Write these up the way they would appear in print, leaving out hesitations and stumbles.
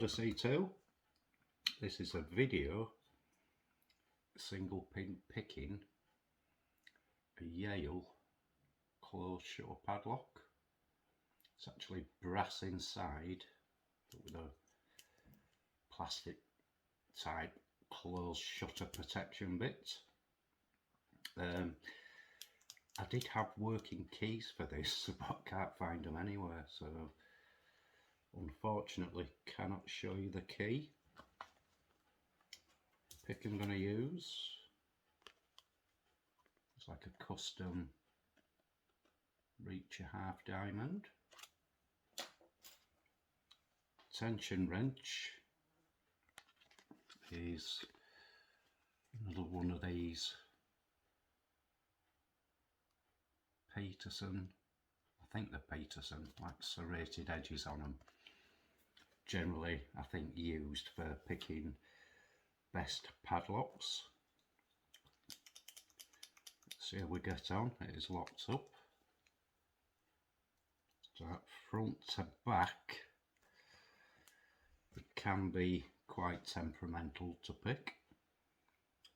Odyssey 2. This is a video single pin picking a Yale Closed Shackle Padlock. It's actually brass inside but with a plastic type closed shutter protection bit. I did have working keys for this but I can't find them anywhere, so unfortunately cannot show you the key. Pick I'm going to use, it's like a custom Reacher half diamond. Tension wrench is another one of these Peterson, I think they're Peterson, like serrated edges on them. Generally I think used for picking best padlocks. Let's see how we get on. It is locked up. So front to back, it can be quite temperamental to pick.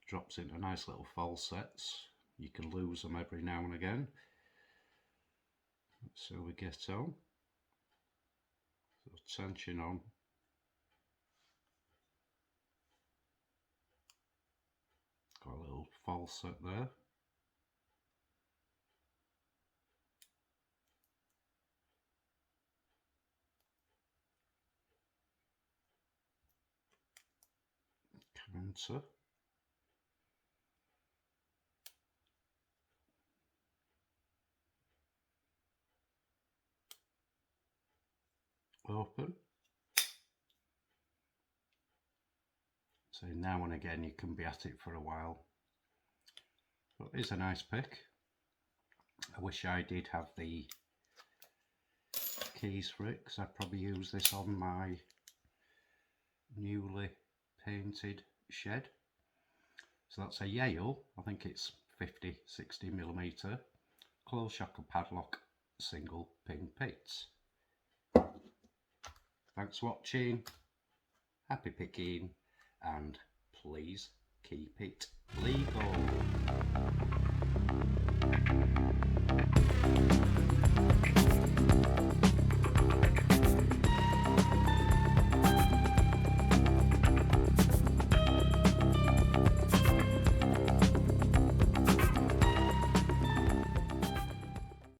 Drops into nice little falsets. You can lose them every now and again. Let's see how we get on. So tension on. Got a little falset there. Counter. Open. So now and again you can be at it for a while. But it is a nice pick. I wish I did have the keys for it, because I'd probably use this on my newly painted shed. So that's a Yale, I think it's 50-60mm closed shackle padlock single pin pits. Thanks for watching, happy picking, and please keep it legal.